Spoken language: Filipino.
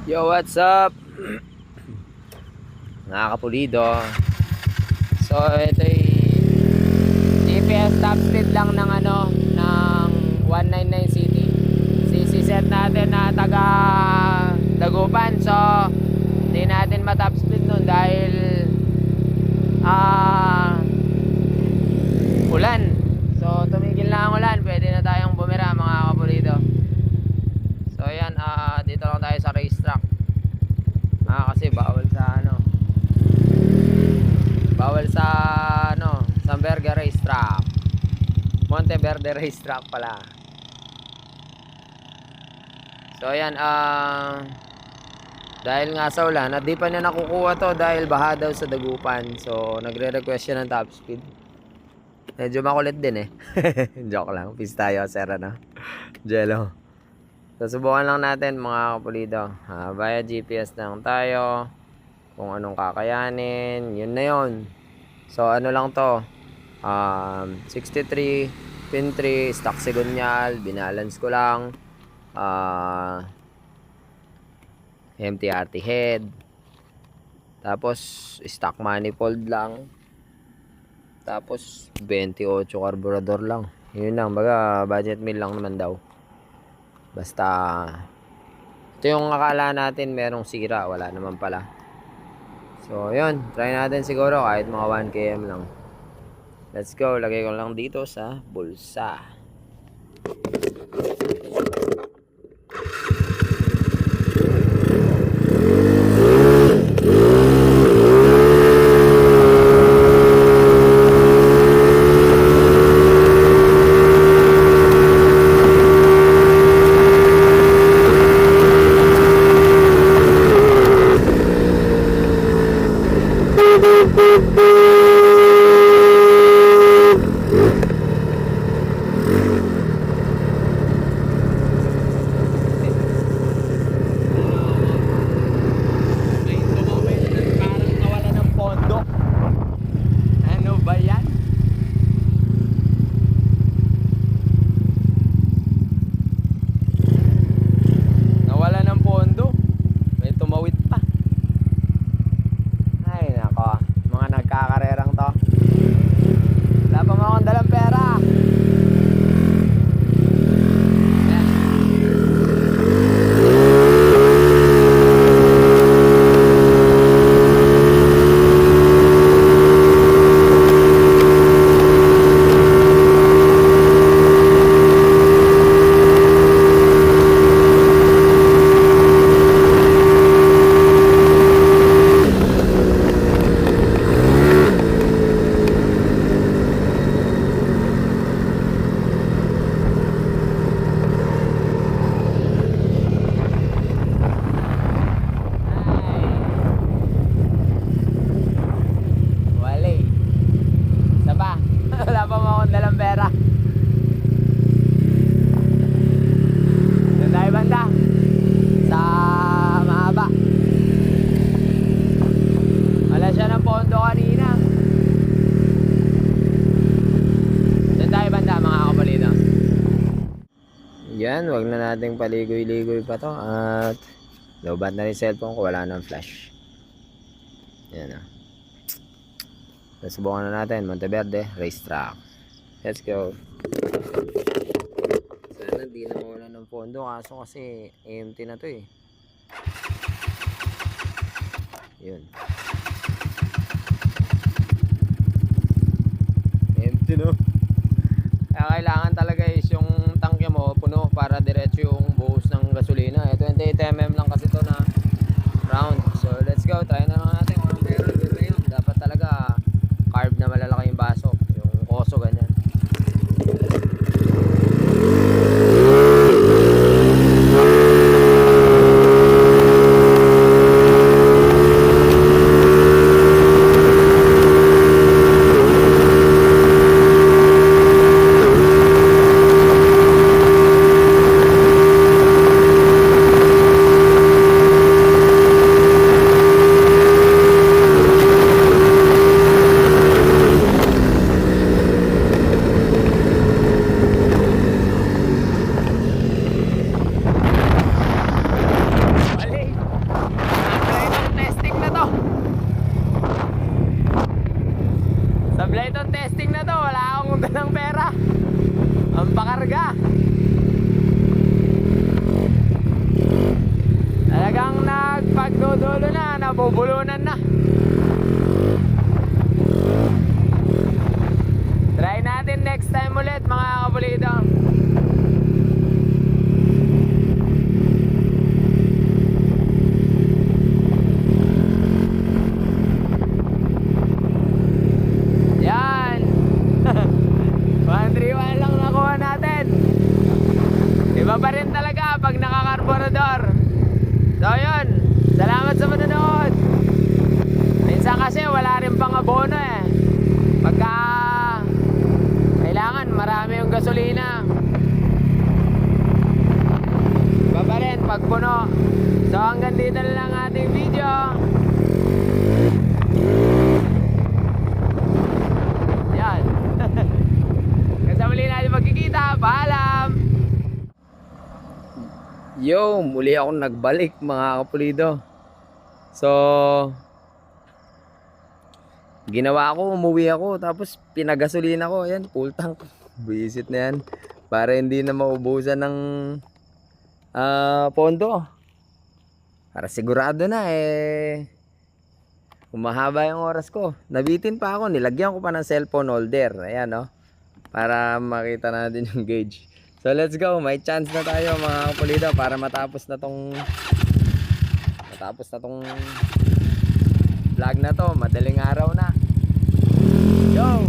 Yo, what's up? Mga kapulido. So, ito'y GPS top speed lang ng ng 199 City. Set natin na taga Dagupan. So, hindi natin ma-top speed nun dahil ulan. So, tumigil na ang ulan. Pwede na tayong bumira, mga kapulido. So, ayan, dito lang tayo sa racetrack. Kasi bawal sa San Verde Racetrack, Monteverde Racetrack pala. So ayan, dahil nga sa ulan at di pa niya nakukuha to dahil baha daw sa Dagupan. So nagre-request siya ng top speed. Medyo makulit din Joke lang, peace tayo sir Jello. So subukan lang natin mga kapulido, via GPS lang tayo kung anong kakayanin, yun na yun. So ano lang to, 63 pin 3 stock segunyal, binalance ko lang, MTRT head, tapos stock manifold lang, tapos 28 carburetor lang. Yun lang, baga budget meal lang naman daw. Basta ito yung akala natin merong sira, wala naman pala. So yun, try natin siguro kahit mga 1 km lang. Let's go, lagay ko lang dito sa bulsa. Yan, wag na nating paligoy-ligoy pa to at lobat na rin cellphone ko, wala nang flash. Yan subukan na natin Monteverde Racetrack. Let's go. Sana di na mawala ng pondo, kaso kasi empty na to yun, empty no. Kaya kailangan talaga is yung tangke mo puno para diretso yung buhos ng gasolina. 28 mm lang kasi to na round. So let's go, try na lang natin kung meron din ngayon. Dapat talaga carb na malalaki yung baso, yung koso ganyan. karburador. So yun, salamat sa manonood. Minsan kasi wala rin pang abono eh. Pagka kailangan marami yung gasolina, baba rin pag puno. So hanggang dito na lang ating video. Yan. Kasi muli natin magkikita. Paalam. Yo, muli akong nagbalik mga kapulido. So ginawa ko, umuwi ako, tapos pinagasolina ko. Ayan, full tank. Visit na yan. Para hindi na maubusan ng pondo. Para sigurado na humahaba yung oras ko. Nabitin pa ako, nilagyan ko pa ng cellphone holder. Ayan, no? Para makita natin yung gauge. So let's go, may chance na tayo mga kapulido para matapos na tong vlog na to. Madaling araw na. Yo!